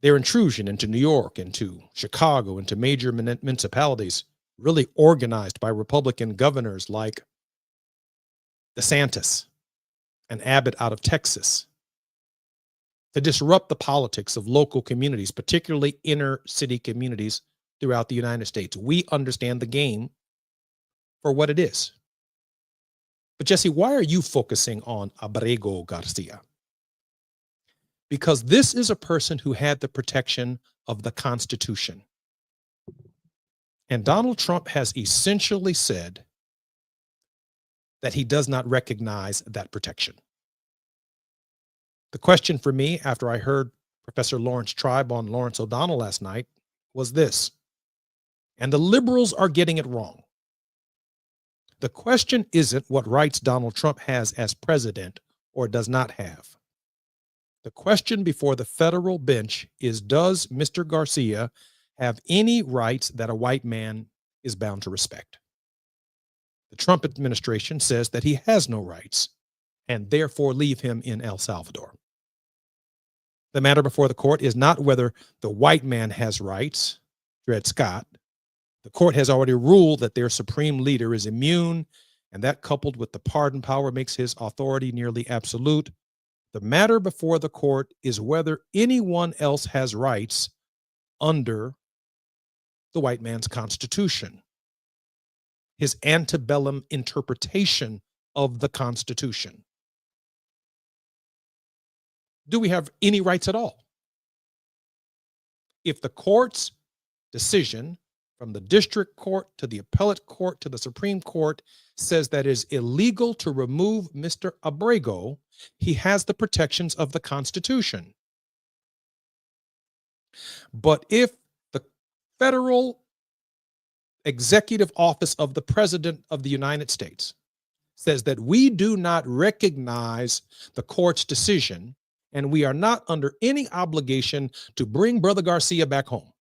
Their intrusion into New York, into Chicago, into major municipalities, really organized by Republican governors like DeSantis and Abbott out of Texas, to disrupt the politics of local communities, particularly inner city communities throughout the United States. We understand the game for what it is. But Jesse, why are you focusing on Abrego Garcia? Because this is a person who had the protection of the Constitution. And Donald Trump has essentially said that he does not recognize that protection. The question for me, after I heard Professor Lawrence Tribe on Lawrence O'Donnell last night, was this, and the liberals are getting it wrong. The question isn't what rights Donald Trump has as president or does not have. The question before the federal bench is, does Mr. Garcia have any rights that a white man is bound to respect? The Trump administration says that he has no rights and therefore leave him in El Salvador. The matter before the court is not whether the white man has rights, Dred Scott. The court has already ruled that their supreme leader is immune, and that, coupled with the pardon power, makes his authority nearly absolute. The matter before the court is whether anyone else has rights under the white man's Constitution, his antebellum interpretation of the Constitution. Do we have any rights at all? If the court's decision, from the district court to the appellate court to the Supreme Court, says that it is illegal to remove Mr. Abrego, he has the protections of the Constitution. But if the federal executive office of the President of the United States says that we do not recognize the court's decision and we are not under any obligation to bring Brother Garcia back home,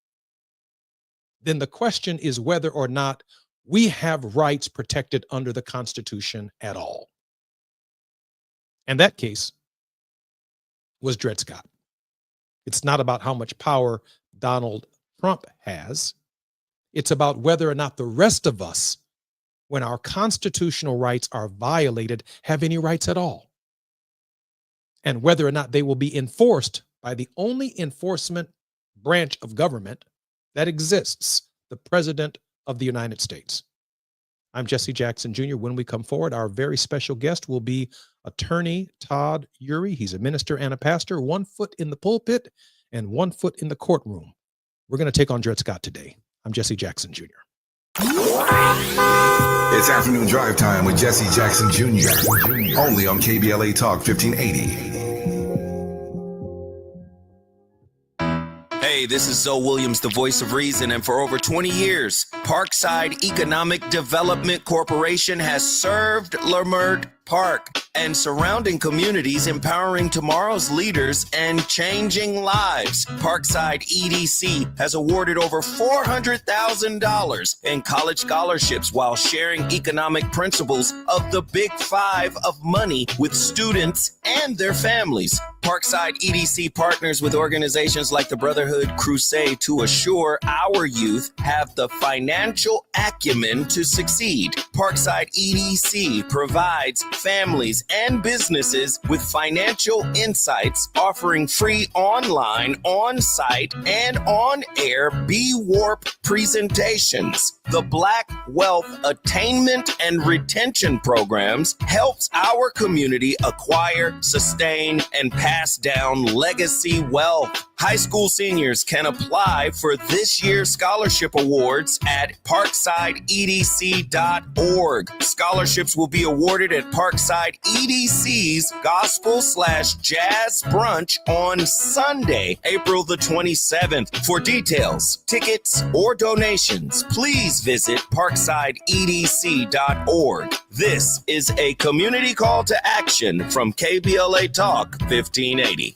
then the question is whether or not we have rights protected under the Constitution at all. And that case was Dred Scott. It's not about how much power Donald Trump has. It's about whether or not the rest of us, when our constitutional rights are violated, have any rights at all. And whether or not they will be enforced by the only enforcement branch of government that exists, the President of the United States. I'm Jesse Jackson Jr. When we come forward, our very special guest will be attorney Todd Eury. He's a minister and a pastor, 1 foot in the pulpit and 1 foot in the courtroom. We're going to take on Dred Scott today. I'm Jesse Jackson Jr. It's afternoon drive time with Jesse Jackson Jr. Only on KBLA Talk 1580. Hey, this is Zoe Williams, the voice of reason, and for over 20 years, Parkside Economic Development Corporation has served Leimert Park and surrounding communities, empowering tomorrow's leaders and changing lives. Parkside EDC has awarded over $400,000 in college scholarships while sharing economic principles of the Big Five of money with students and their families. Parkside EDC partners with organizations like the Brotherhood Crusade to assure our youth have the financial acumen to succeed. Parkside EDC provides families and businesses with financial insights, offering free online, on-site, and on-air B-Warp presentations. The Black Wealth Attainment and Retention Programs helps our community acquire, sustain, and pass down legacy wealth. High school seniors can apply for this year's scholarship awards at parksideedc.org. Scholarships will be awarded at Parkside EDC's Gospel/Jazz Brunch on Sunday, April the 27th. For details, tickets, or donations, please visit parksideedc.org. This is a community call to action from KBLA Talk 1580.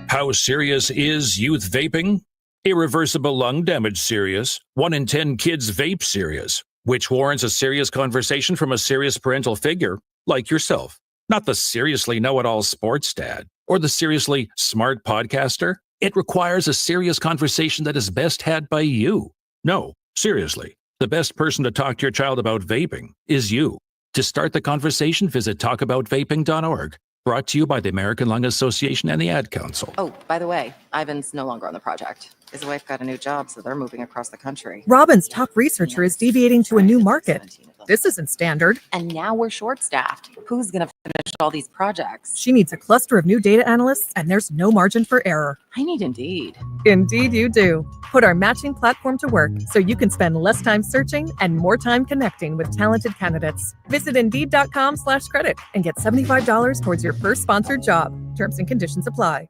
How serious is youth vaping? Irreversible lung damage serious. 1 in 10 kids vape serious, which warrants a serious conversation from a serious parental figure like yourself. Not the seriously know-it-all sports dad Or the seriously smart podcaster? It requires a serious conversation that is best had by you. No, seriously, the best person to talk to your child about vaping is you. To start the conversation, visit talkaboutvaping.org. Brought to you by the American Lung Association and the Ad Council. Oh, by the way, Ivan's no longer on the project. His wife got a new job, so they're moving across the country. Robin's top researcher is deviating to a new market. This isn't standard. And now we're short-staffed. Who's going to finish all these projects? She needs a cluster of new data analysts, and there's no margin for error. I need Indeed. Indeed you do. Put our matching platform to work so you can spend less time searching and more time connecting with talented candidates. Visit Indeed.com/credit and get $75 towards your first sponsored job. Terms and conditions apply.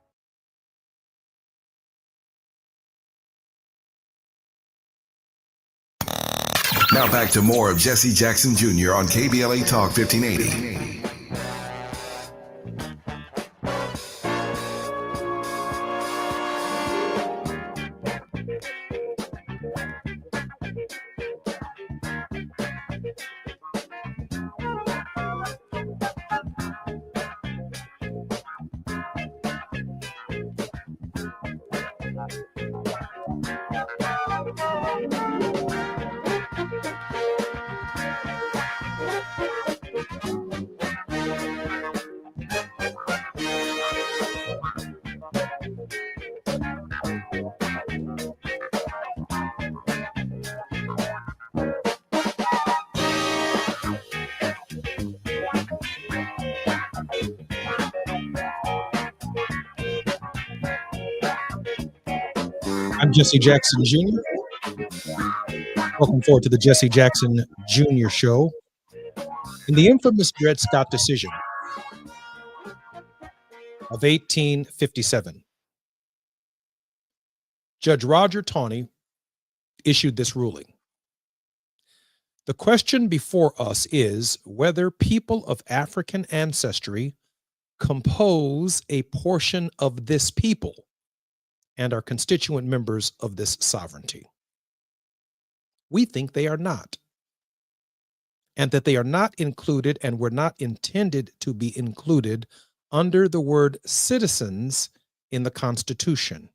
Now back to more of Jesse Jackson Jr. on KBLA Talk 1580. I'm Jesse Jackson Jr. Welcome forward to the Jesse Jackson Jr. Show. In the infamous Dred Scott decision of 1857, Judge Roger Taney issued this ruling. The question before us is whether people of African ancestry compose a portion of this people and are constituent members of this sovereignty. We think they are not, and that they are not included and were not intended to be included under the word citizens in the Constitution,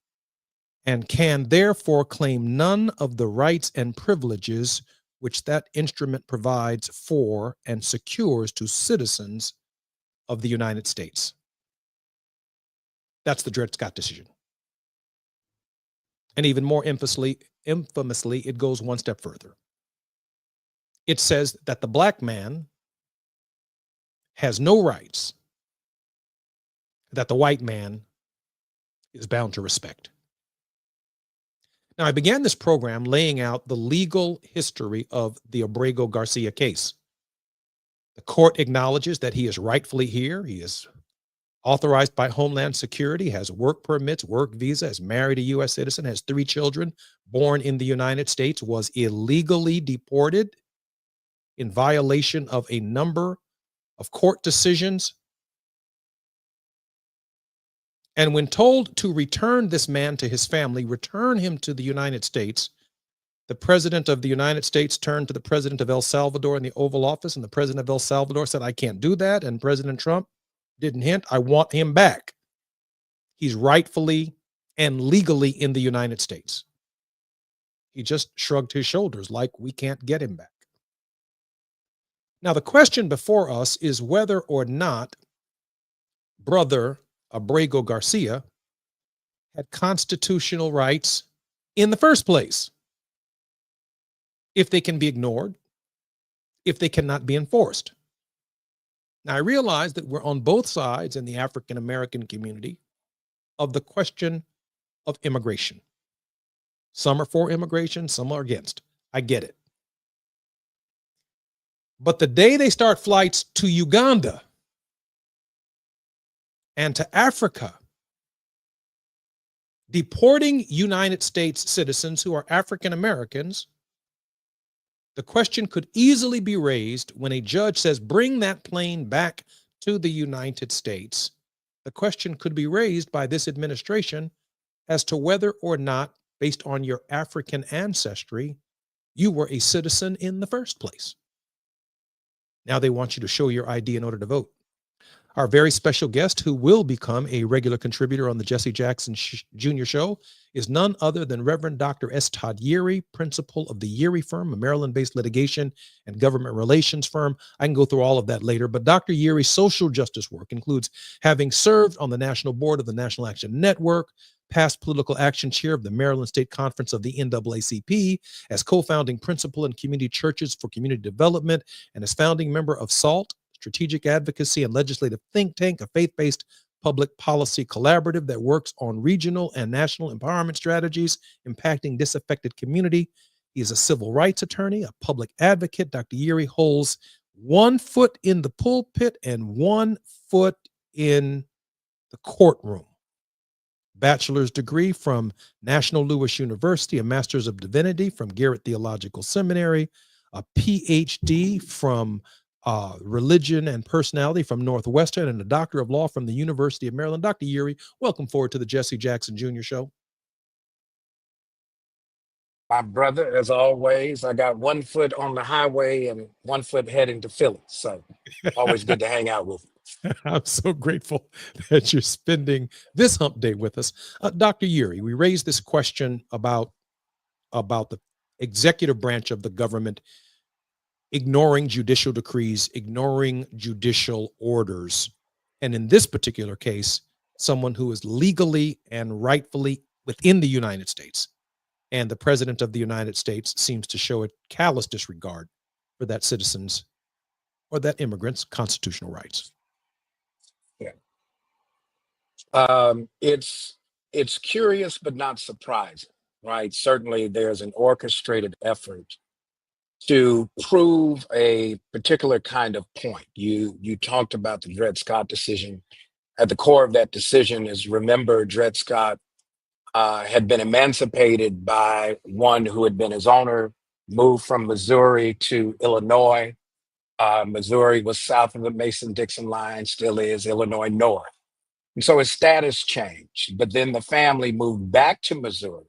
and can therefore claim none of the rights and privileges which that instrument provides for and secures to citizens of the United States. That's the Dred Scott decision. And even more infamously, it goes one step further. It says that the black man has no rights that the white man is bound to respect. Now, I began this program laying out the legal history of the Abrego Garcia case. The court acknowledges that he is rightfully here. He is authorized by Homeland Security, has work permits, work visa, is married a U.S. citizen, has 3 children, born in the United States, was illegally deported in violation of a number of court decisions. And when told to return this man to his family, return him to the United States, the president of the United States turned to the president of El Salvador in the Oval Office, and the president of El Salvador said, I can't do that. And President Trump didn't hint, I want him back. He's rightfully and legally in the United States. He just shrugged his shoulders like we can't get him back. Now, the question before us is whether or not Brother Abrego Garcia had constitutional rights in the first place, if they can be ignored, if they cannot be enforced. Now, I realize that we're on both sides in the African American community of the question of immigration. Some are for immigration, some are against. I get it. But the day they start flights to Uganda and to Africa, deporting United States citizens who are African Americans, the question could easily be raised when a judge says, bring that plane back to the United States. The question could be raised by this administration as to whether or not, based on your African ancestry, you were a citizen in the first place. Now they want you to show your ID in order to vote. Our very special guest, who will become a regular contributor on the Jesse Jackson Jr. Show, is none other than Reverend Dr. S. Todd Yeary, principal of the Yeary Firm, a Maryland-based litigation and government relations firm. I can go through all of that later, but Dr. Yeary's social justice work includes having served on the national board of the National Action Network, past political action chair of the Maryland State Conference of the NAACP, as co-founding principal in Community Churches for Community Development, and as founding member of SALT, Strategic Advocacy and Legislative Think Tank, a faith-based public policy collaborative that works on regional and national empowerment strategies impacting disaffected community. He is a civil rights attorney, a public advocate. Dr. Yeary holds 1 foot in the pulpit and 1 foot in the courtroom. Bachelor's degree from National Louis University, a Master's of Divinity from Garrett Theological Seminary, a PhD from religion and personality from Northwestern, and a doctor of law from the University of Maryland. Dr. Yeary, welcome forward to the Jesse Jackson Jr. Show. My brother, as always, I got 1 foot on the highway and 1 foot heading to Philly. So always good to hang out with you. I'm so grateful that you're spending this hump day with us. Dr. Yeary, we raised this question about the executive branch of the government ignoring judicial decrees, ignoring judicial orders. And in this particular case, someone who is legally and rightfully within the United States. And the president of the United States seems to show a callous disregard for that citizen's or that immigrant's constitutional rights. Yeah. It's curious, but not surprising, right? Certainly there's an orchestrated effort to prove a particular kind of point. You talked about the Dred Scott decision. At the core of that decision is, remember, Dred Scott had been emancipated by one who had been his owner, moved from Missouri to Illinois. Missouri was south of the Mason-Dixon line, still is, Illinois north. And so his status changed, but then the family moved back to Missouri.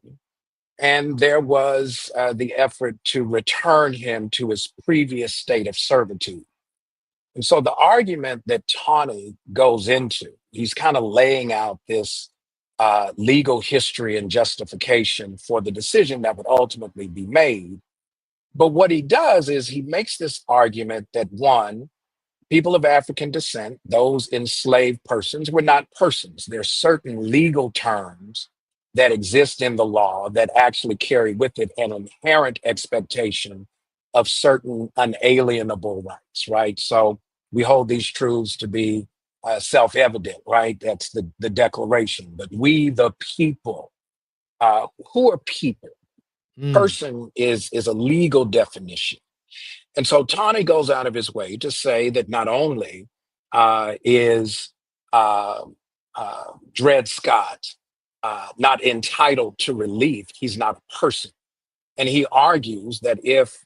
And there was the effort to return him to his previous state of servitude. And so the argument that Taney goes into, he's kind of laying out this legal history and justification for the decision that would ultimately be made. But what he does is he makes this argument that, one, people of African descent, those enslaved persons, were not persons. There's certain legal terms that exist in the law that actually carry with it an inherent expectation of certain unalienable rights, right? So we hold these truths to be self-evident, right? That's the Declaration. But we, the people, who are people? Person is a legal definition. And so Taney goes out of his way to say that not only is Dred Scott not entitled to relief, he's not a person. And he argues that if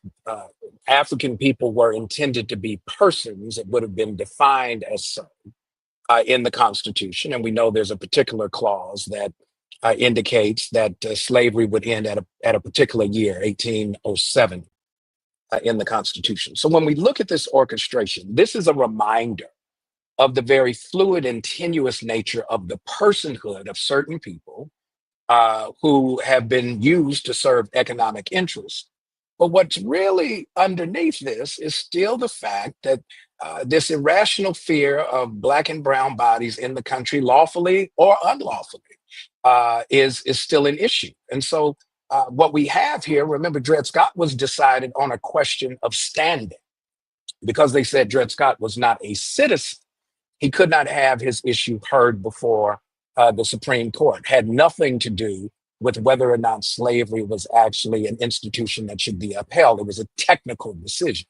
African people were intended to be persons, it would have been defined as so in the Constitution. And we know there's a particular clause that indicates that slavery would end at a particular year, 1807, in the Constitution. So when we look at this orchestration, this is a reminder of the very fluid and tenuous nature of the personhood of certain people who have been used to serve economic interests. But what's really underneath this is still the fact that this irrational fear of Black and brown bodies in the country, lawfully or unlawfully, is still an issue. And so what we have here, remember, Dred Scott was decided on a question of standing. Because they said Dred Scott was not a citizen, he could not have his issue heard before the Supreme Court. Had nothing to do with whether or not slavery was actually an institution that should be upheld. It was a technical decision.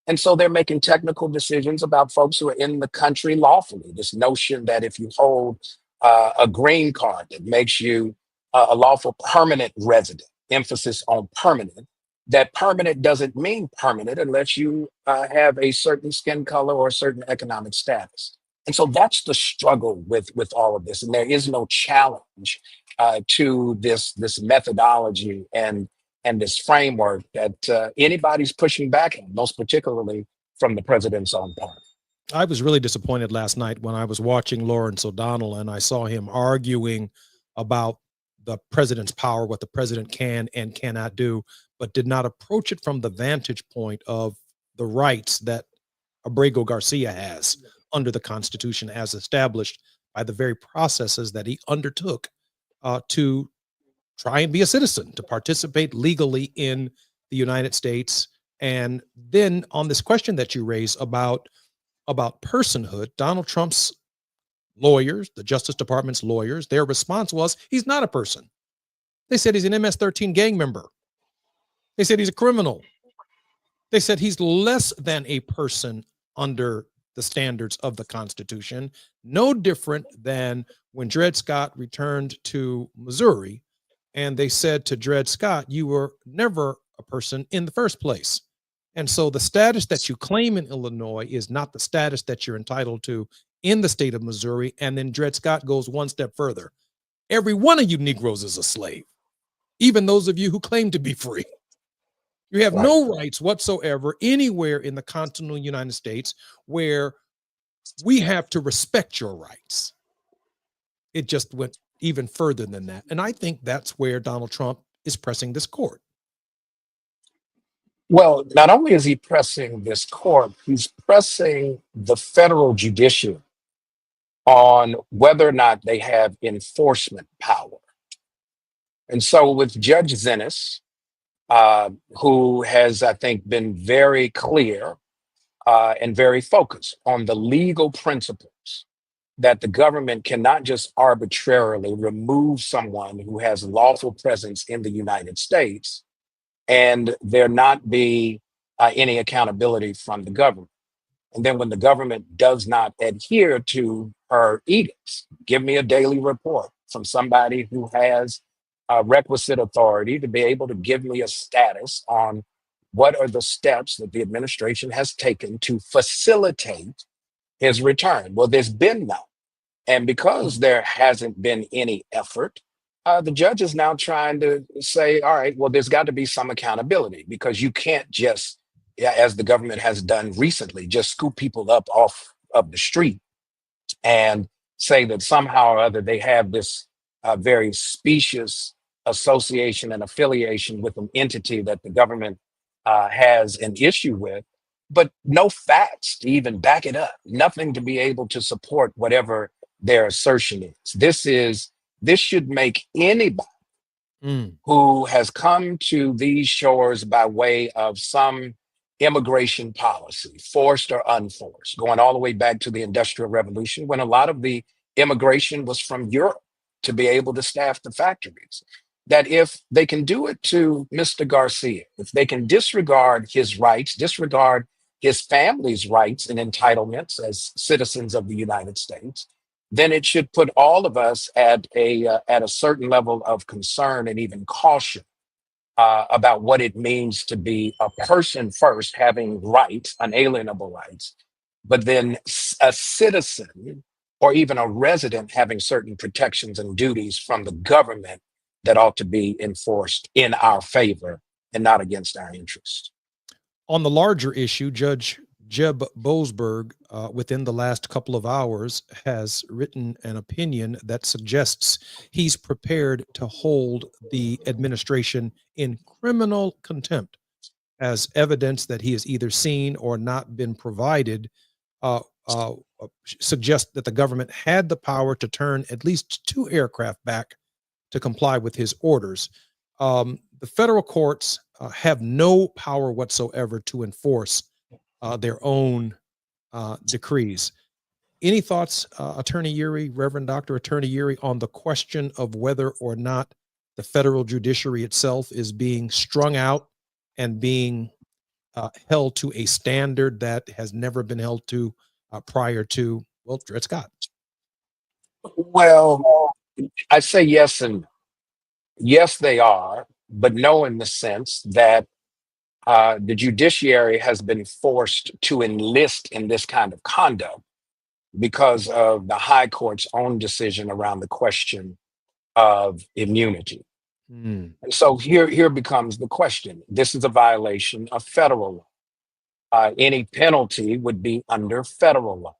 And so they're making technical decisions about folks who are in the country lawfully. This notion that if you hold a green card that makes you a lawful permanent resident, emphasis on permanent, that permanent doesn't mean permanent unless you have a certain skin color or a certain economic status. And so that's the struggle with all of this. And there is no challenge to this methodology and this framework that anybody's pushing back on, most particularly from the president's own party. I was really disappointed last night when I was watching Lawrence O'Donnell and I saw him arguing about the president's power, what the president can and cannot do, but did not approach it from the vantage point of the rights that Abrego Garcia has under the Constitution as established by the very processes that he undertook to try and be a citizen, to participate legally in the United States. And then on this question that you raise about personhood, Donald Trump's lawyers, the Justice Department's lawyers, their response was he's not a person. They said he's an MS-13 gang member. They said he's a criminal. They said he's less than a person under the standards of the Constitution, no different than when Dred Scott returned to Missouri and they said to Dred Scott, you were never a person in the first place. And so the status that you claim in Illinois is not the status that you're entitled to in the state of Missouri. And then Dred Scott goes one step further. Every one of you Negroes is a slave, even those of you who claim to be free. You have no rights whatsoever anywhere in the continental United States where we have to respect your rights. It just went even further than that. And I think that's where Donald Trump is pressing this court. Well, not only is he pressing this court, he's pressing the federal judiciary on whether or not they have enforcement power. And so with Judge Zennis, who has, I think, been very clear and very focused on the legal principles that the government cannot just arbitrarily remove someone who has lawful presence in the United States and there not be any accountability from the government. And then when the government does not adhere to her edicts, give me a daily report from somebody who has requisite authority to be able to give me a status on what are the steps that the administration has taken to facilitate his return. Well, there's been none. And because there hasn't been any effort, the judge is now trying to say, all right, well, there's got to be some accountability because you can't just, as the government has done recently, just scoop people up off of the street and say that somehow or other they have this very specious association and affiliation with an entity that the government has an issue with, but no facts to even back it up, nothing to be able to support whatever their assertion is. This should make anybody who has come to these shores by way of some immigration policy, forced or unforced, going all the way back to the Industrial Revolution, when a lot of the immigration was from Europe to be able to staff the factories, that if they can do it to Mr. Garcia, if they can disregard his rights, disregard his family's rights and entitlements as citizens of the United States, then it should put all of us at a certain level of concern and even caution about what it means to be a person first, having rights, unalienable rights, but then a citizen or even a resident having certain protections and duties from the government that ought to be enforced in our favor and not against our interests. On the larger issue, Judge Jeb Boasberg, within the last couple of hours, has written an opinion that suggests he's prepared to hold the administration in criminal contempt as evidence that he has either seen or not been provided, suggest that the government had the power to turn at least 2 aircraft back to comply with his orders. The federal courts have no power whatsoever to enforce their own decrees. Any thoughts, Attorney Uri, Reverend Dr. Attorney Uri, on the question of whether or not the federal judiciary itself is being strung out and being held to a standard that has never been held to prior to, well, Dred Scott? Well, I say yes and no. Yes, they are, but no in the sense that the judiciary has been forced to enlist in this kind of conduct because of the high court's own decision around the question of immunity. And so here becomes the question. This is a violation of federal law. Any penalty would be under federal law.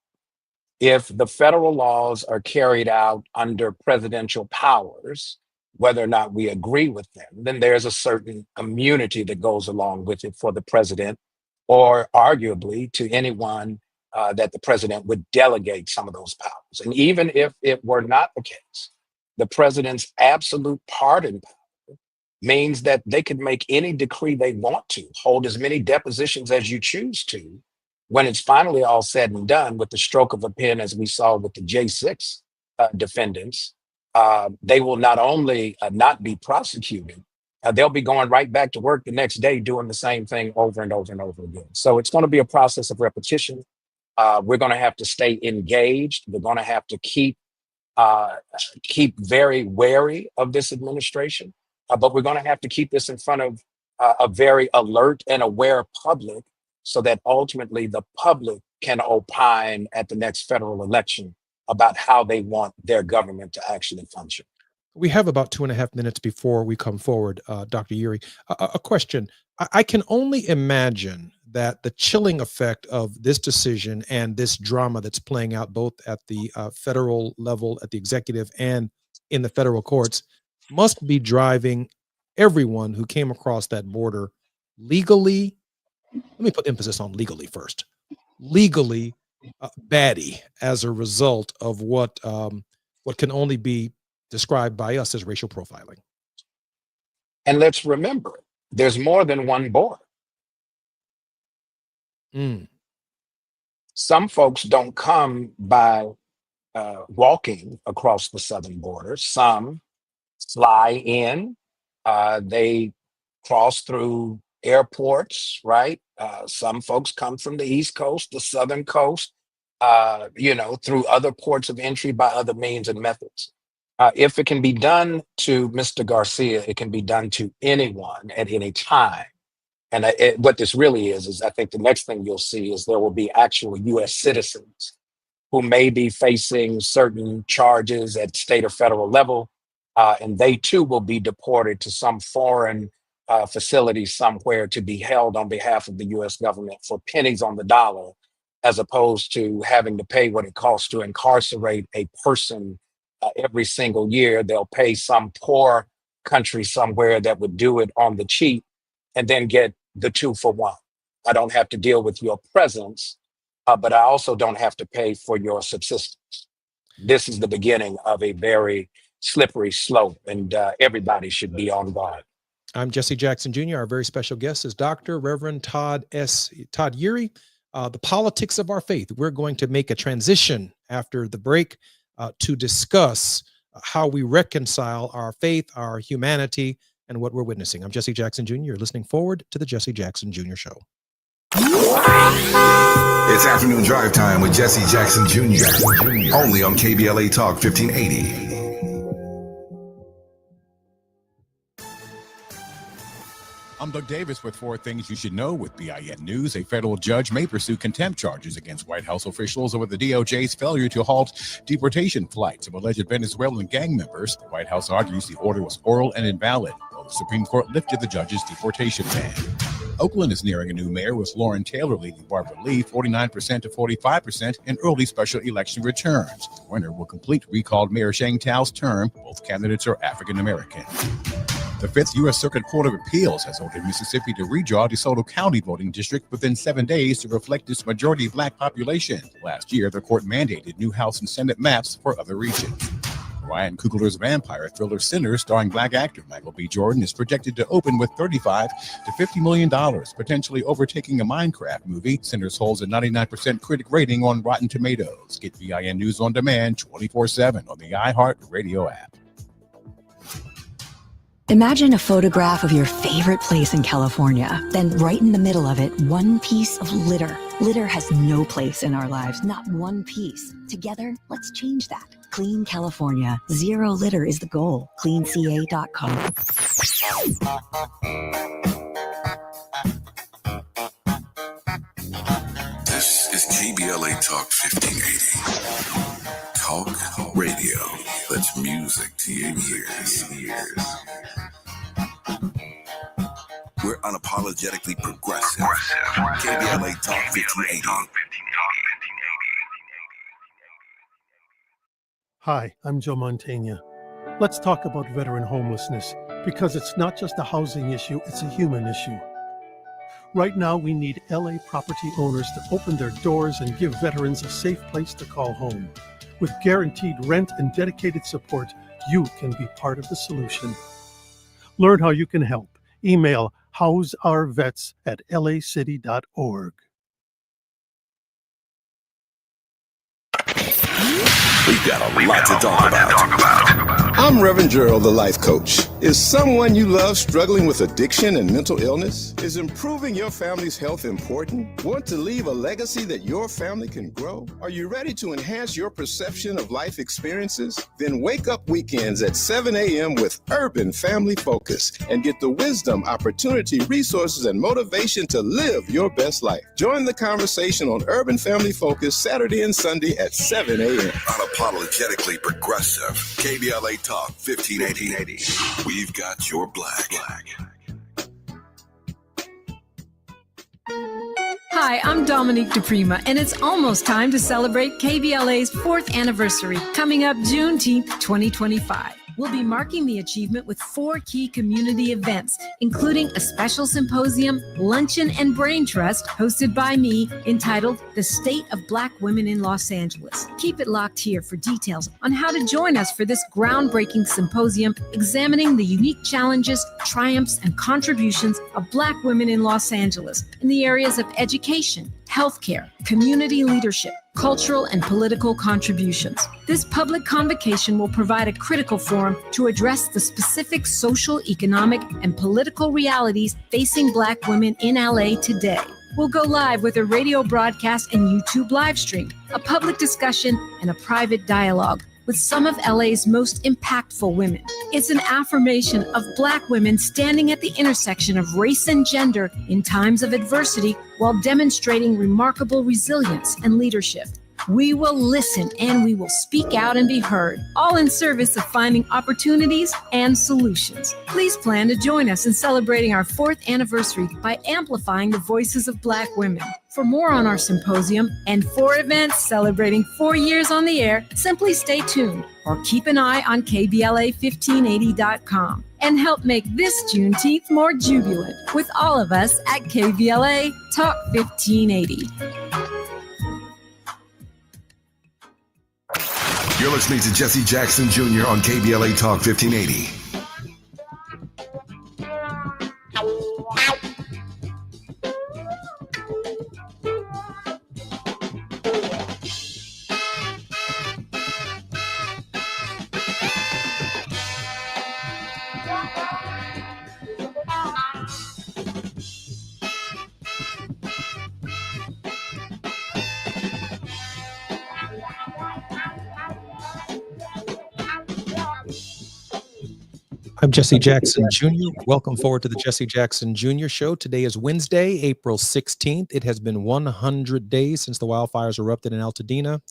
If the federal laws are carried out under presidential powers, whether or not we agree with them, then there's a certain immunity that goes along with it for the president, or arguably to anyone that the president would delegate some of those powers. And even if it were not the case, the president's absolute pardon power means that they could make any decree they want to, hold as many depositions as you choose to. When it's finally all said and done, with the stroke of a pen, as we saw with the J6 defendants, they will not only not be prosecuted, they'll be going right back to work the next day doing the same thing over and over and over again. So it's going to be a process of repetition. We're going to have to stay engaged. We're going to have to keep very wary of this administration, but we're going to have to keep this in front of a very alert and aware public, so that ultimately the public can opine at the next federal election about how they want their government to actually function. We have about 2.5 minutes before we come forward, Dr. Uri. A question. I can only imagine that the chilling effect of this decision and this drama that's playing out both at the federal level, at the executive, and in the federal courts must be driving everyone who came across that border legally. Let me put emphasis on legally first. Legally batty as a result of what can only be described by us as racial profiling. And let's remember, there's more than one border. Some folks don't come by walking across the southern border. Some fly in. They cross through airports, right? Some folks come from the East Coast, the Southern Coast, through other ports of entry by other means and methods. If it can be done to Mr. Garcia, it can be done to anyone at any time. And what this really is I think the next thing you'll see is there will be actual U.S. citizens who may be facing certain charges at state or federal level, and they too will be deported to some foreign facility somewhere to be held on behalf of the U.S. government for pennies on the dollar, as opposed to having to pay what it costs to incarcerate a person every single year. They'll pay some poor country somewhere that would do it on the cheap and then get the 2 for 1. I don't have to deal with your presence, but I also don't have to pay for your subsistence. This is the beginning of a very slippery slope, and everybody should be on guard. I'm Jesse Jackson Jr. Our very special guest is Dr. Reverend Todd Uri. The politics of our faith. We're going to make a transition after the break to discuss how we reconcile our faith, our humanity, and what we're witnessing. I'm Jesse Jackson Jr. You're listening forward to the Jesse Jackson Jr. Show. It's afternoon drive time with Jesse Jackson Jr. Only on KBLA Talk 1580. I'm Doug Davis with 4 things you should know with BIN News. A federal judge may pursue contempt charges against White House officials over the DOJ's failure to halt deportation flights of alleged Venezuelan gang members. The White House argues the order was oral and invalid, while the Supreme Court lifted the judge's deportation ban. Oakland is nearing a new mayor, with Lauren Taylor leading Barbara Lee 49% to 45% in early special election returns. The winner will complete recalled Mayor Sheng Tao's term. Both candidates are African American. The 5th U.S. Circuit Court of Appeals has ordered Mississippi to redraw DeSoto County voting district within 7 days to reflect its majority Black population. Last year, the court mandated new House and Senate maps for other regions. Ryan Coogler's vampire thriller Sinners, starring Black actor Michael B. Jordan, is projected to open with $35 to $50 million, potentially overtaking a Minecraft movie. Sinners holds a 99% critic rating on Rotten Tomatoes. Get VIN News on demand 24/7 on the iHeart Radio app. Imagine a photograph of your favorite place in California. Then right in the middle of it, one piece of litter. Litter has no place in our lives, not one piece. Together, let's change that. Clean California. Zero litter is the goal. CleanCA.com. This is KBLA Talk 1580. Talk radio. That's music to your ears. We're unapologetically progressive. KBLA Talk 1580. Hi, I'm Joe Montaigne. Let's talk about veteran homelessness, because it's not just a housing issue, it's a human issue. Right now, we need LA property owners to open their doors and give veterans a safe place to call home. With guaranteed rent and dedicated support, you can be part of the solution. Learn how you can help. Email houseuurvets@lacity.org. We've got a lot to talk about. I'm Reverend Gerald, the life coach. Is someone you love struggling with addiction and mental illness? Is improving your family's health important? Want to leave a legacy that your family can grow? Are you ready to enhance your perception of life experiences? Then wake up weekends at 7 a.m. with Urban Family Focus and get the wisdom, opportunity, resources, and motivation to live your best life. Join the conversation on Urban Family Focus Saturday and Sunday at 7 a.m. Unapologetically progressive. KBLA Talk 1580. We've got your black. Hi, I'm Dominique DePrima, and it's almost time to celebrate KBLA's 4th anniversary, coming up Juneteenth 2025. We'll be marking the achievement with 4 key community events, including a special symposium, luncheon, and brain trust hosted by me entitled The State of Black Women in Los Angeles. Keep it locked here for details on how to join us for this groundbreaking symposium examining the unique challenges, triumphs, and contributions of Black women in Los Angeles in the areas of education, healthcare, community leadership, cultural and political contributions. This public convocation will provide a critical forum to address the specific social, economic, and political realities facing Black women in LA today. We'll go live with a radio broadcast and YouTube live stream, a public discussion, and a private dialogue with some of LA's most impactful women. It's an affirmation of Black women standing at the intersection of race and gender in times of adversity while demonstrating remarkable resilience and leadership. We will listen and we will speak out and be heard, all in service of finding opportunities and solutions. Please plan to join us in celebrating our 4th anniversary by amplifying the voices of Black women. For more on our symposium and 4 events celebrating 4 years on the air, simply stay tuned or keep an eye on KBLA1580.com and help make this Juneteenth more jubilant with all of us at KBLA Talk 1580. You're listening to Jesse Jackson Jr. on KBLA Talk 1580. I'm Jesse Jackson Jr. Welcome forward to the Jesse Jackson Jr. Show. Today is Wednesday, April 16th. It has been 100 days since the wildfires erupted in Altadena.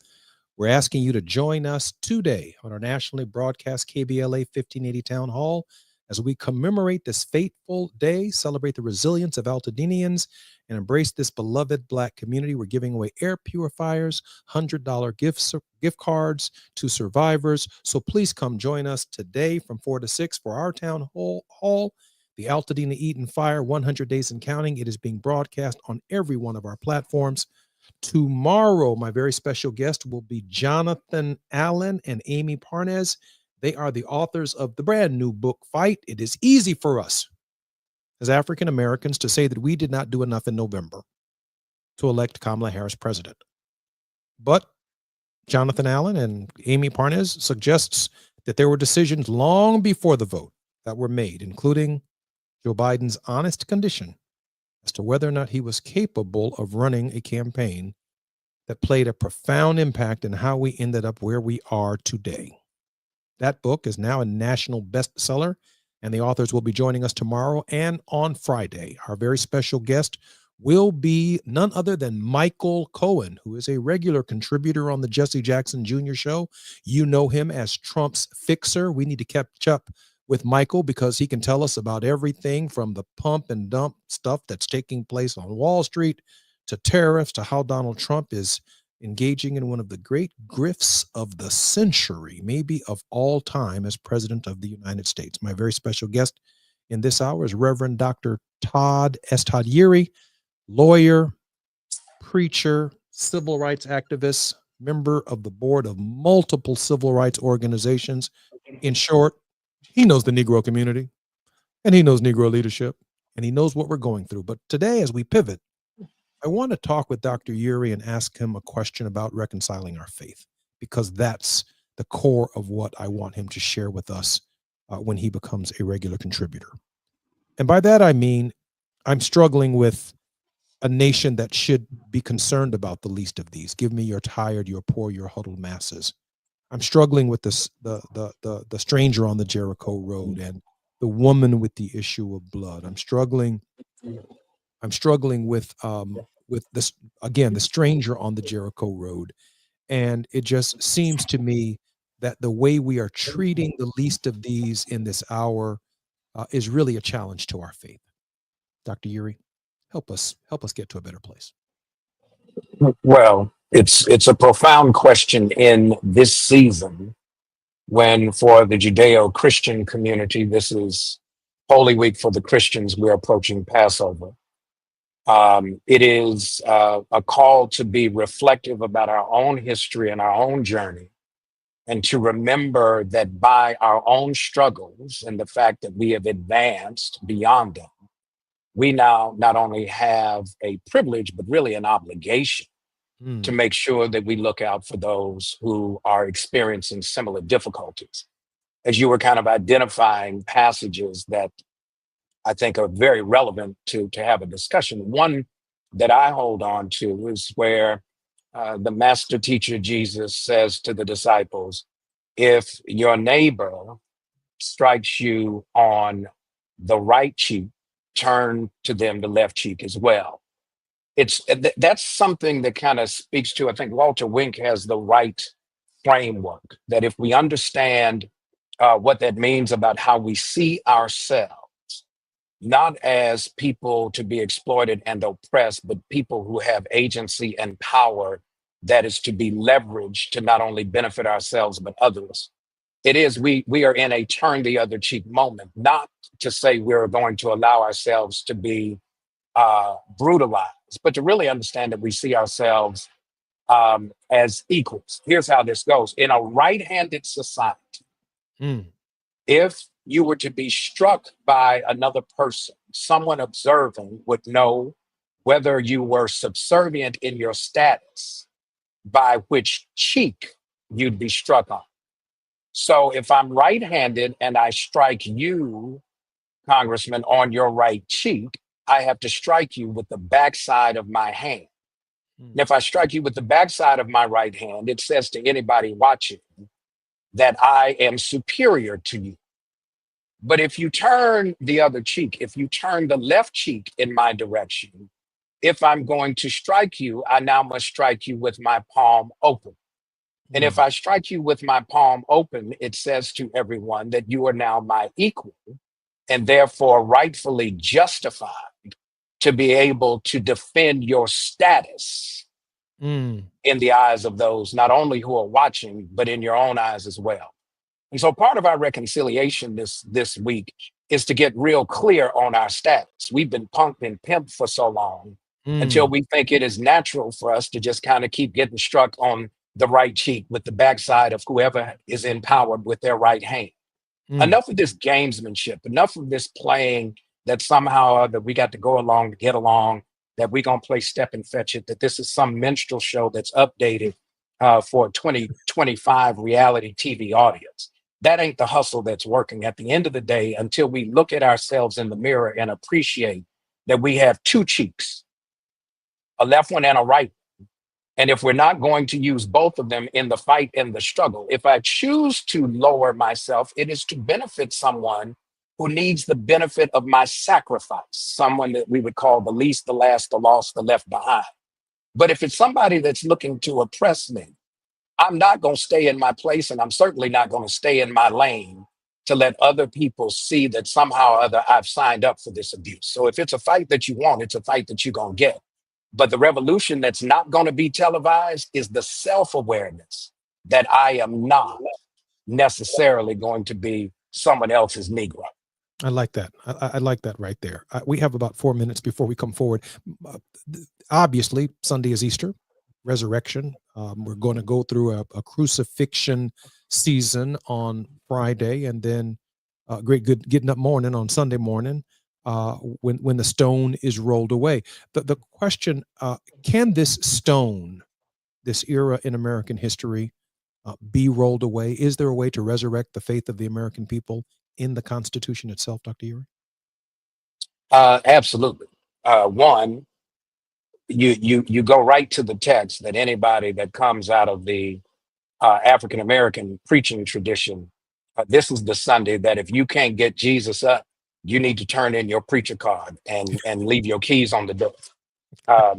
We're asking you to join us today on our nationally broadcast KBLA 1580 Town Hall as we commemorate this fateful day, celebrate the resilience of Altadenians, and embrace this beloved Black community. We're giving away air purifiers, $100 gift cards to survivors. So please come join us today from 4 to 6 for our town hall, the Altadena Eden Fire, 100 Days and Counting. It is being broadcast on every one of our platforms. Tomorrow, my very special guest will be Jonathan Allen and Amy Parnes. They are the authors of the brand new book, Fight. It is easy for us as African Americans to say that we did not do enough in November to elect Kamala Harris president. But Jonathan Allen and Amy Parnes suggests that there were decisions long before the vote that were made, including Joe Biden's honest condition as to whether or not he was capable of running a campaign that played a profound impact in how we ended up where we are today. That book is now a national bestseller, and the authors will be joining us tomorrow and on Friday. Our very special guest will be none other than Michael Cohen, who is a regular contributor on the Jesse Jackson Jr. Show. You know him as Trump's fixer. We need to catch up with Michael because he can tell us about everything from the pump and dump stuff that's taking place on Wall Street to tariffs to how Donald Trump is engaging in one of the great grifts of the century, maybe of all time, as president of the United States. My very special guest in this hour is Reverend Dr. Todd Yuri, lawyer, preacher, civil rights activist, member of the board of multiple civil rights organizations. In short, he knows the Negro community and he knows Negro leadership and he knows what we're going through. But today, as we pivot, I want to talk with Dr. Yuri and ask him a question about reconciling our faith, because that's the core of what I want him to share with us when he becomes a regular contributor. And by that, I mean, I'm struggling with a nation that should be concerned about the least of these. Give me your tired, your poor, your huddled masses. I'm struggling with this, the stranger on the Jericho road and the woman with the issue of blood. I'm struggling with this, again, the stranger on the Jericho road. And it just seems to me that the way we are treating the least of these in this hour is really a challenge to our faith. Dr. Yuri, help us get to a better place. Well, it's a profound question in this season when, for the Judeo-Christian community, this is Holy Week for the Christians. We're approaching Passover. It is a call to be reflective about our own history and our own journey, and to remember that by our own struggles and the fact that we have advanced beyond them, we now not only have a privilege, but really an obligation to make sure that we look out for those who are experiencing similar difficulties. As you were kind of identifying passages that I think are very relevant to have a discussion, one that I hold on to is where the master teacher Jesus says to the disciples, if your neighbor strikes you on the right cheek, turn to them the left cheek as well. That's something that kind of speaks to, I think Walter Wink has the right framework, that if we understand what that means about how we see ourselves, not as people to be exploited and oppressed, but people who have agency and power that is to be leveraged to not only benefit ourselves, but others. It is, we are in a turn the other cheek moment, not to say we're going to allow ourselves to be brutalized, but to really understand that we see ourselves as equals. Here's how this goes. In a right-handed society, if you were to be struck by another person, someone observing would know whether you were subservient in your status by which cheek you'd be struck on. So if I'm right-handed and I strike you, Congressman, on your right cheek, I have to strike you with the backside of my hand. And if I strike you with the backside of my right hand, it says to anybody watching that I am superior to you. But if you turn the other cheek, if you turn the left cheek in my direction, if I'm going to strike you, I now must strike you with my palm open. And if I strike you with my palm open, it says to everyone that you are now my equal and therefore rightfully justified to be able to defend your status in the eyes of those not only who are watching, but in your own eyes as well. And so part of our reconciliation this week is to get real clear on our status. We've been punked and pimped for so long until we think it is natural for us to just kind of keep getting struck on the right cheek with the backside of whoever is in power with their right hand. Enough of this gamesmanship, enough of this playing that somehow that we got to go along to get along, that we're going to play step and fetch it, that this is some minstrel show that's updated for a 2025 reality TV audience. That ain't the hustle that's working. At the end of the day, until we look at ourselves in the mirror and appreciate that we have two cheeks, a left one and a right one. And if we're not going to use both of them in the fight and the struggle, if I choose to lower myself, it is to benefit someone who needs the benefit of my sacrifice, someone that we would call the least, the last, the lost, the left behind. But if it's somebody that's looking to oppress me, I'm not going to stay in my place, and I'm certainly not going to stay in my lane to let other people see that somehow or other I've signed up for this abuse. So if it's a fight that you want, it's a fight that you're going to get. But the revolution that's not going to be televised is the self-awareness that I am not necessarily going to be someone else's Negro. I like that. I like that right there. We have about 4 minutes before we come forward. Obviously, Sunday is Easter, resurrection. We're going to go through a crucifixion season on Friday, and then great good getting up morning on Sunday morning when the stone is rolled away. The question, can this stone, this era in American history, be rolled away? Is there a way to resurrect the faith of the American people in the Constitution itself, Dr. Urey? Absolutely. One, you go right to the text that anybody that comes out of the African American preaching tradition, this is the Sunday that if you can't get Jesus up, you need to turn in your preacher card and leave your keys on the door.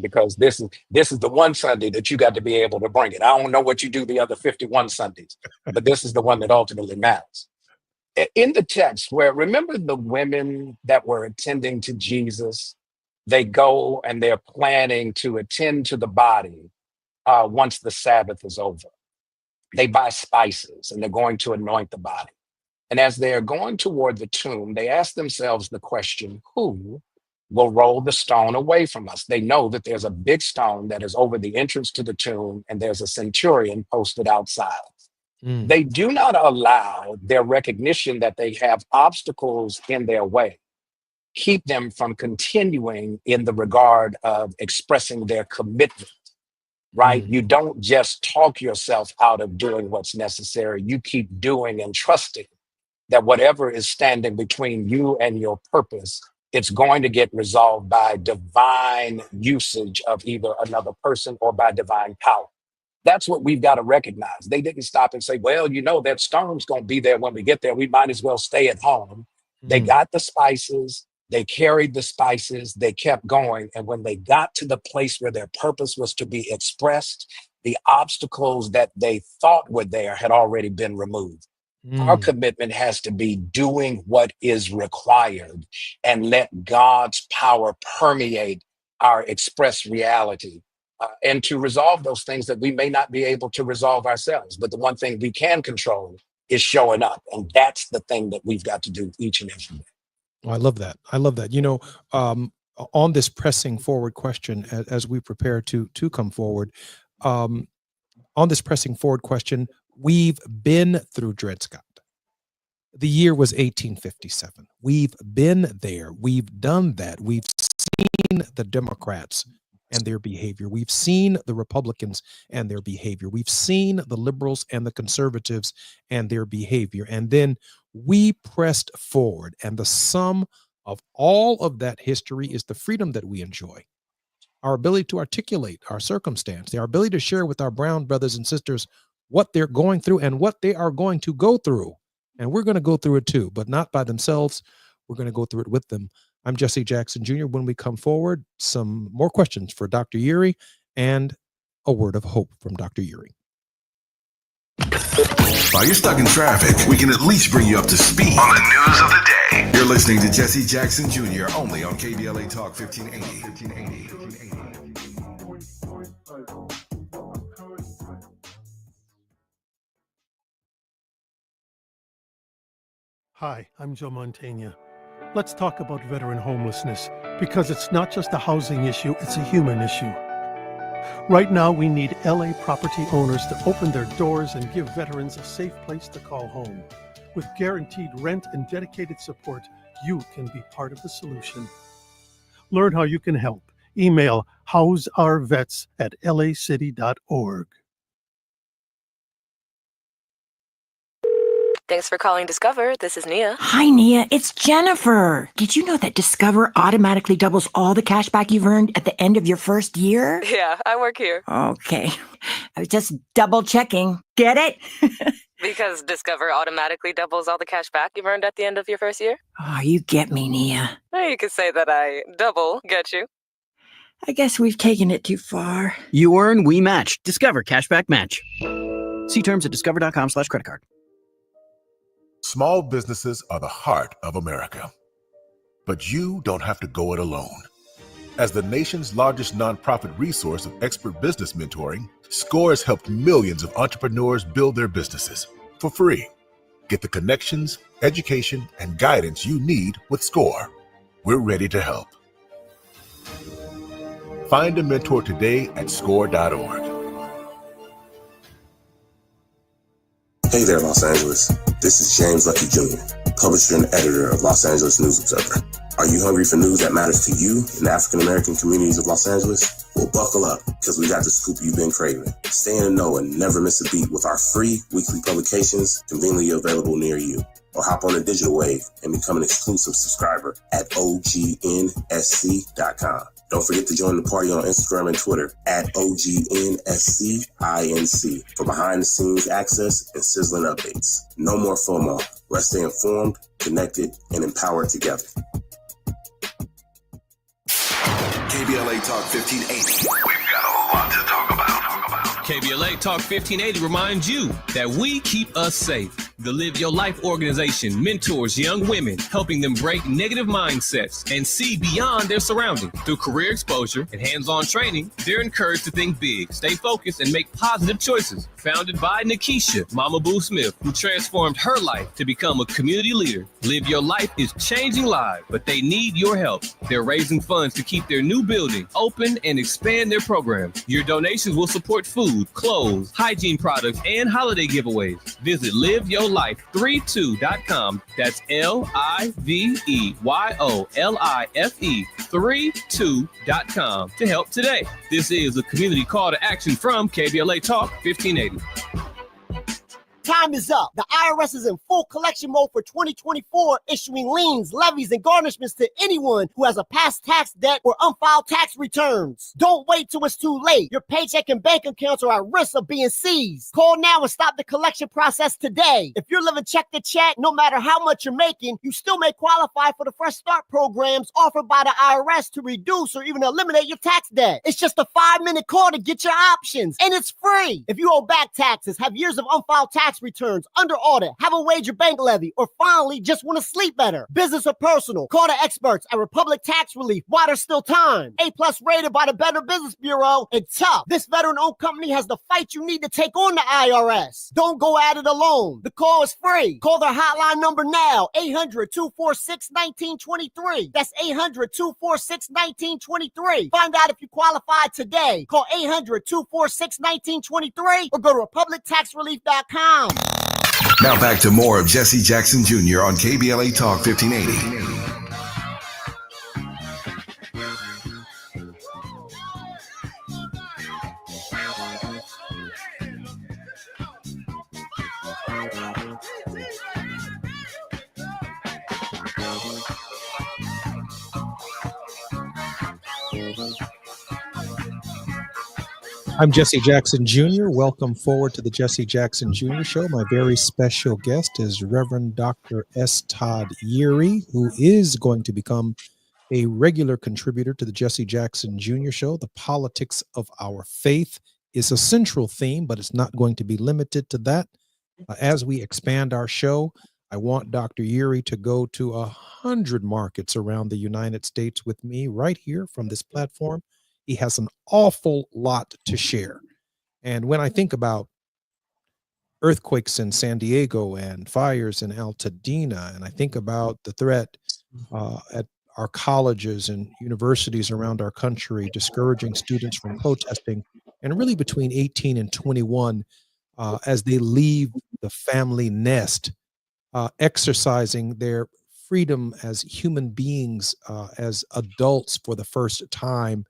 Because this is the one Sunday that you got to be able to bring it. I don't know what you do the other 51 Sundays, but this is the one that ultimately matters. In the text, where remember the women that were attending to Jesus, they go and they're planning to attend to the body once the Sabbath is over. They buy spices and they're going to anoint the body. And as they're going toward the tomb, they ask themselves the question, who will roll the stone away from us? They know that there's a big stone that is over the entrance to the tomb, and there's a centurion posted outside. They do not allow their recognition that they have obstacles in their way keep them from continuing in the regard of expressing their commitment, right? You don't just talk yourself out of doing what's necessary. You keep doing and trusting that whatever is standing between you and your purpose, it's going to get resolved by divine usage of either another person or by divine power. That's what we've got to recognize. They didn't stop and say, well, you know, that stone's going to be there when we get there. We might as well stay at home. They got the spices. They carried the spices. They kept going. And when they got to the place where their purpose was to be expressed, the obstacles that they thought were there had already been removed. Our commitment has to be doing what is required and let God's power permeate our express reality. And to resolve those things that we may not be able to resolve ourselves. But the one thing we can control is showing up. And that's the thing that we've got to do each and every day. Oh, I love that. I love that. You know, on this pressing forward question, as we prepare to come forward, on this pressing forward question, we've been through Dred Scott. The year was 1857. We've been there. We've done that. We've seen the Democrats and their behavior. We've seen the Republicans and their behavior. We've seen the liberals and the conservatives and their behavior. And then we pressed forward. And the sum of all of that history is the freedom that we enjoy, our ability to articulate our circumstance, our ability to share with our brown brothers and sisters what they're going through and what they are going to go through. And we're going to go through it too, but not by themselves. We're going to go through it with them. I'm Jesse Jackson Jr. When we come forward, some more questions for Dr. Urey and a word of hope from Dr. Urey. While you're stuck in traffic, we can at least bring you up to speed on the news of the day. You're listening to Jesse Jackson Jr. only on KBLA Talk 1580. Hi, I'm Joe Montaigne. Let's talk about veteran homelessness, because it's not just a housing issue, it's a human issue. Right now, we need LA property owners to open their doors and give veterans a safe place to call home. With guaranteed rent and dedicated support, you can be part of the solution. Learn how you can help. Email houseourvets@lacity.org. Thanks for calling Discover. This is Nia. Hi, Nia. It's Jennifer. Did you know that Discover automatically doubles all the cash back you've earned at the end of your first year? Yeah, I work here. Okay. I was just double checking. Get it? Because Discover automatically doubles all the cash back you've earned at the end of your first year? Oh, you get me, Nia. You could say that I double get you. I guess we've taken it too far. You earn, we match. Discover Cashback Match. See terms at discover.com/credit card. Small businesses are the heart of America. But you don't have to go it alone. As the nation's largest nonprofit resource of expert business mentoring, SCORE has helped millions of entrepreneurs build their businesses for free. Get the connections, education, and guidance you need with SCORE. We're ready to help. Find a mentor today at score.org. Hey there, Los Angeles. This is James Lucky Jr., publisher and editor of Los Angeles News Observer. Are you hungry for news that matters to you in the African-American communities of Los Angeles? Well, buckle up, because we got the scoop you've been craving. Stay in the know and never miss a beat with our free weekly publications conveniently available near you. Or hop on the digital wave and become an exclusive subscriber at OGNSC.com. Don't forget to join the party on Instagram and Twitter at OGNSCINC for behind-the-scenes access and sizzling updates. No more FOMO. Let's stay informed, connected, and empowered together. KBLA Talk 1580. We've got a lot to talk about. KBLA Talk 1580 reminds you that we keep us safe. The Live Your Life organization mentors young women, helping them break negative mindsets and see beyond their surroundings. Through career exposure and hands-on training, they're encouraged to think big, stay focused, and make positive choices. Founded by Nikisha Mama Boo Smith, who transformed her life to become a community leader. Live Your Life is changing lives, but they need your help. They're raising funds to keep their new building open and expand their programs. Your donations will support food, clothes, hygiene products, and holiday giveaways. Visit liveyourlife32.com. That's LIVEYOLIFE32.com to help today. This is a community call to action from KBLA Talk 1580. Time is up. The IRS is in full collection mode for 2024, issuing liens, levies, and garnishments to anyone who has a past tax debt or unfiled tax returns. Don't wait till it's too late. Your paycheck and bank accounts are at risk of being seized. Call now and stop the collection process today. If you're living check to check, no matter how much you're making, you still may qualify for the Fresh Start programs offered by the IRS to reduce or even eliminate your tax debt. It's just a 5-minute call to get your options, and it's free. If you owe back taxes, have years of unfiled tax returns, under audit, have a wage or bank levy, or finally just want to sleep better, business or personal, call the experts at Republic Tax Relief while there's still time. A+ rated by the Better Business Bureau, and tough. This veteran-owned company has the fight you need to take on the IRS. Don't go at it alone. The call is free. Call their hotline number now, 800-246-1923. That's 800-246-1923. Find out if you qualify today. Call 800-246-1923 or go to republictaxrelief.com. Now back to more of Jesse Jackson Jr. on KBLA Talk 1580. I'm Jesse Jackson Jr. Welcome forward to the Jesse Jackson Jr. Show. My very special guest is Reverend Dr. S. Todd Yeary, who is going to become a regular contributor to the Jesse Jackson Jr. Show. The politics of our faith is a central theme, but it's not going to be limited to that. As we expand our show, I want Dr. Yeary to go to 100 markets around the United States with me right here from this platform. He has an awful lot to share. And when I think about earthquakes in San Diego and fires in Altadena, and I think about the threat at our colleges and universities around our country, discouraging students from protesting, and really between 18 and 21, as they leave the family nest, exercising their freedom as human beings, as adults for the first time,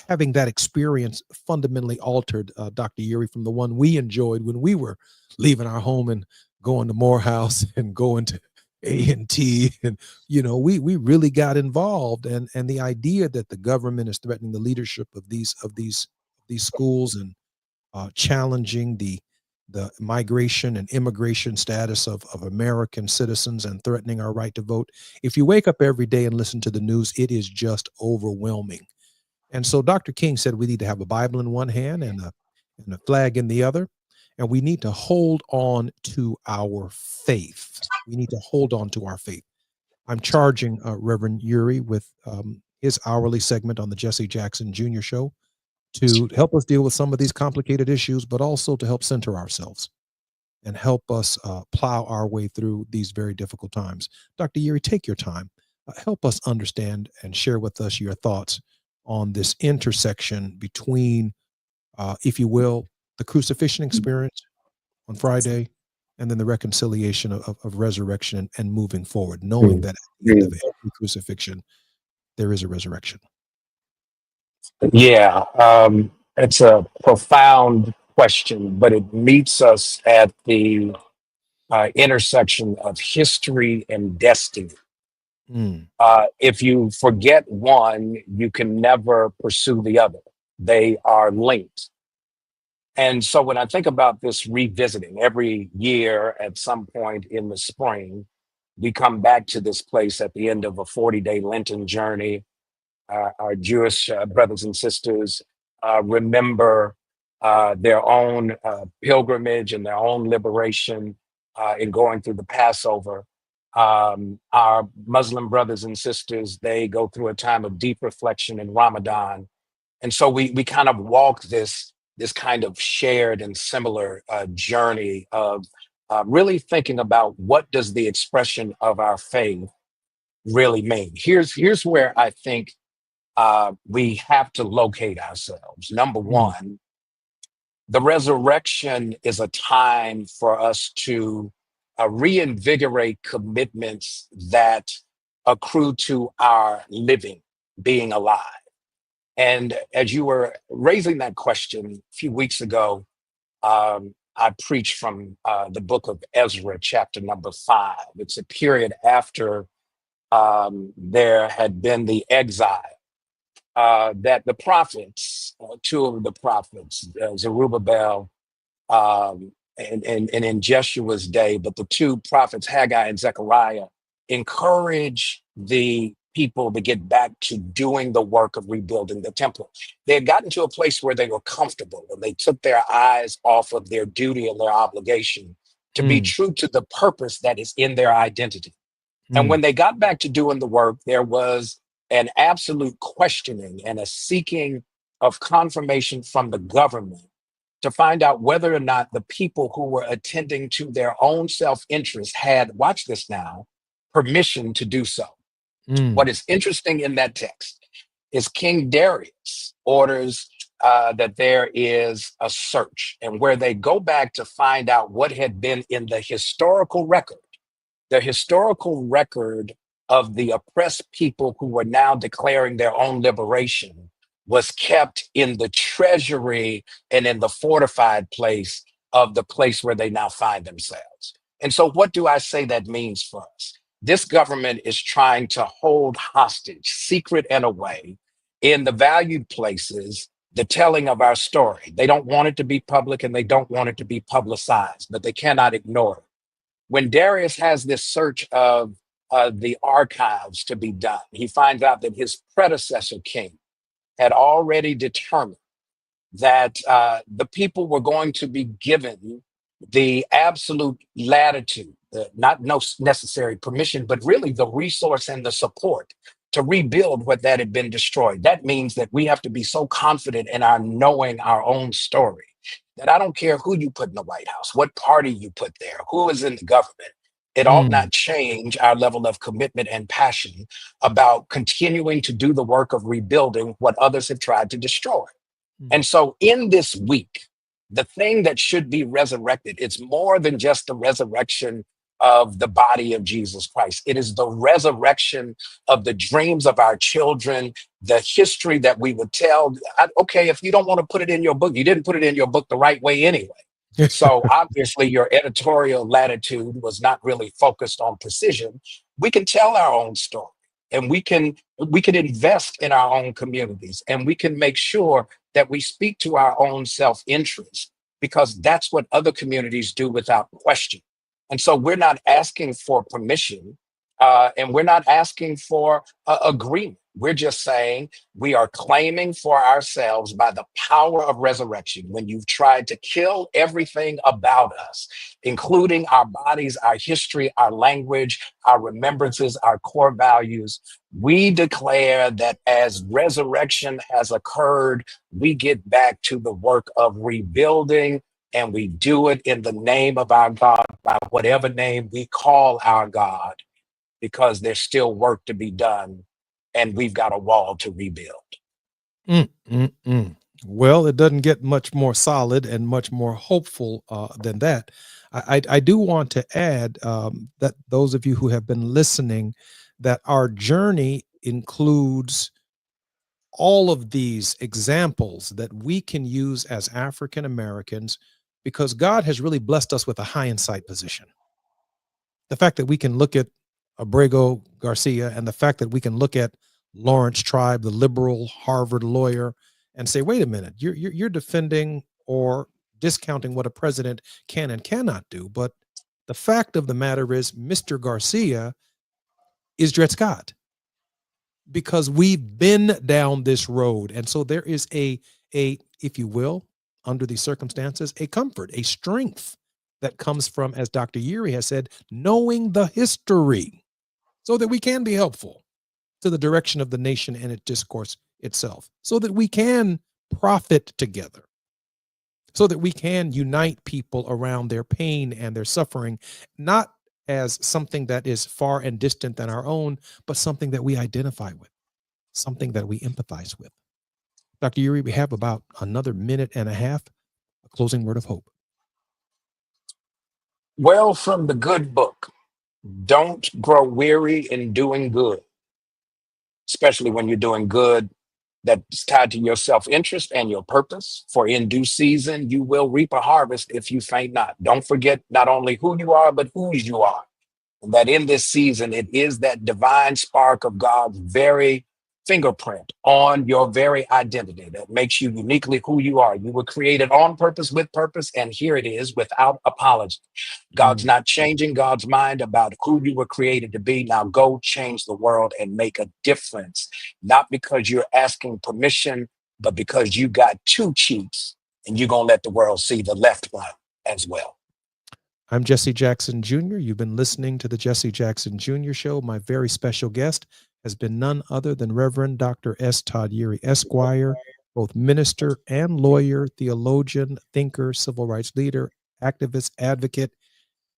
having that experience fundamentally altered, Dr. Yeary, from the one we enjoyed when we were leaving our home and going to Morehouse and going to A&T. And, you know, we really got involved. And the idea that the government is threatening the leadership of these schools and challenging the migration and immigration status of American citizens and threatening our right to vote. If you wake up every day and listen to the news, it is just overwhelming. And so Dr. King said we need to have a Bible in one hand and a flag in the other. And we need to hold on to our faith. We need to hold on to our faith. I'm charging Reverend Uri with his hourly segment on the Jesse Jackson Jr. Show to help us deal with some of these complicated issues, but also to help center ourselves and help us plow our way through these very difficult times. Dr. Uri, take your time. Help us understand and share with us your thoughts on this intersection between, if you will, the crucifixion experience on Friday and then the reconciliation of resurrection and moving forward, knowing that at the end of every crucifixion, there is a resurrection. Yeah, it's a profound question, but it meets us at the intersection of history and destiny. If you forget one, you can never pursue the other. They are linked. And so when I think about this revisiting every year at some point in the spring, we come back to this place at the end of a 40-day Lenten journey. Our Jewish brothers and sisters remember their own pilgrimage and their own liberation in going through the Passover. Our Muslim brothers and sisters, they go through a time of deep reflection in Ramadan. And so we kind of walk this kind of shared and similar journey of really thinking about what does the expression of our faith really mean. Here's where I think we have to locate ourselves. Number one, the resurrection is a time for us to reinvigorate commitments that accrue to our living, being alive. And as you were raising that question a few weeks ago, I preached from the book of Ezra, chapter number 5. It's a period after there had been the exile that the prophets, two of the prophets, Zerubbabel and in Jeshua's day, but the two prophets, Haggai and Zechariah, encourage the people to get back to doing the work of rebuilding the temple. They had gotten to a place where they were comfortable and they took their eyes off of their duty and their obligation to be true to the purpose that is in their identity. And when they got back to doing the work, there was an absolute questioning and a seeking of confirmation from the government to find out whether or not the people who were attending to their own self-interest had, watch this now, permission to do so. What is interesting in that text is King Darius orders that there is a search, and where they go back to find out what had been in the historical record of the oppressed people who were now declaring their own liberation was kept in the treasury and in the fortified place of the place where they now find themselves. And so what do I say that means for us? This government is trying to hold hostage, secret and away, in the valued places, the telling of our story. They don't want it to be public and they don't want it to be publicized, but they cannot ignore it. When Darius has this search of the archives to be done, he finds out that his predecessor king had already determined that the people were going to be given the absolute latitude, not no necessary permission, but really the resource and the support to rebuild what that had been destroyed. That means that we have to be so confident in our knowing our own story that I don't care who you put in the White House, what party you put there, who is in the government. It ought not change our level of commitment and passion about continuing to do the work of rebuilding what others have tried to destroy. And so in this week, the thing that should be resurrected, it's more than just the resurrection of the body of Jesus Christ. It is the resurrection of the dreams of our children, the history that we would tell. Okay, if you don't want to put it in your book, you didn't put it in your book the right way anyway. So obviously your editorial latitude was not really focused on precision. We can tell our own story, and we can invest in our own communities, and we can make sure that we speak to our own self-interest, because that's what other communities do without question. And so we're not asking for permission, and we're not asking for agreement. We're just saying we are claiming for ourselves by the power of resurrection. When you've tried to kill everything about us, including our bodies, our history, our language, our remembrances, our core values, we declare that as resurrection has occurred, we get back to the work of rebuilding, and we do it in the name of our God, by whatever name we call our God, because there's still work to be done, and we've got a wall to rebuild. Well, it doesn't get much more solid and much more hopeful than that. I do want to add that those of you who have been listening, that our journey includes all of these examples that we can use as African Americans, because God has really blessed us with a hindsight position. The fact that we can look at Abrego Garcia, and the fact that we can look at Lawrence Tribe, the liberal Harvard lawyer, and say, wait a minute, you're defending or discounting what a president can and cannot do. But the fact of the matter is, Mr. Garcia is Dred Scott, because we've been down this road. And so there is a, if you will, under these circumstances, a comfort, a strength that comes from, as Dr. Yuri has said, knowing the history, so that we can be helpful to the direction of the nation and its discourse itself, so that we can profit together, so that we can unite people around their pain and their suffering, not as something that is far and distant than our own, but something that we identify with, something that we empathize with. Dr. Yuri, we have about another minute and a half, a closing word of hope. Well, from the good book, don't grow weary in doing good, especially when you're doing good that's tied to your self-interest and your purpose. For in due season, you will reap a harvest if you faint not. Don't forget not only who you are, but whose you are. And that in this season, it is that divine spark of God's very fingerprint on your very identity that makes you uniquely who you are. You were created on purpose, with purpose, and here it is, without apology. God's not changing God's mind about who you were created to be. Now go change the world and make a difference, not because you're asking permission, but because you got two cheeks and you're going to let the world see the left one as well. I'm Jesse Jackson Jr. You've been listening to the Jesse Jackson Jr. Show. My very special guest has been none other than Reverend Dr. S. Todd Yuri, Esquire, both minister and lawyer, theologian, thinker, civil rights leader, activist, advocate,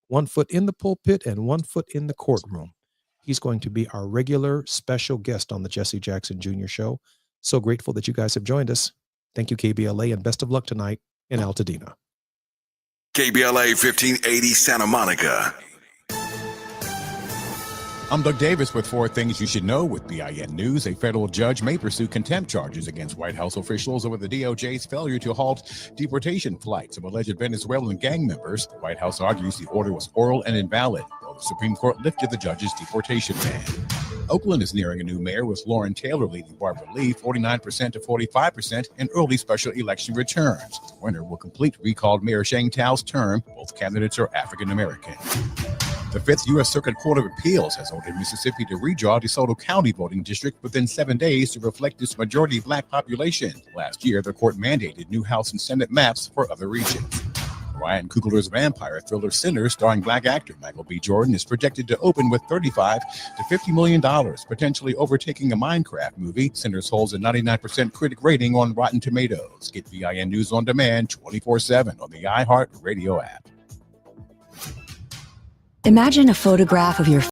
1 foot in the pulpit and 1 foot in the courtroom. He's going to be our regular special guest on the Jesse Jackson Jr. Show. So grateful that you guys have joined us. Thank you, KBLA, and best of luck tonight in Altadena. KBLA 1580 Santa Monica. I'm Doug Davis with 4 Things You Should Know with BIN News. A federal judge may pursue contempt charges against White House officials over the DOJ's failure to halt deportation flights of alleged Venezuelan gang members. The White House argues the order was oral and invalid, while the Supreme Court lifted the judge's deportation ban. Oakland is nearing a new mayor, with Lauren Taylor leading Barbara Lee 49% to 45% in early special election returns. The winner will complete recalled Mayor Shane Tao's term. Both candidates are African American. The 5th U.S. Circuit Court of Appeals has ordered Mississippi to redraw DeSoto County voting district within 7 days to reflect its majority Black population. Last year, the court mandated new House and Senate maps for other regions. Ryan Coogler's vampire thriller Sinners, starring Black actor Michael B. Jordan, is projected to open with $35 to $50 million, potentially overtaking a Minecraft movie. Sinners holds a 99% critic rating on Rotten Tomatoes. Get BIN News on demand 24/7 on the iHeart Radio app. Imagine a photograph of your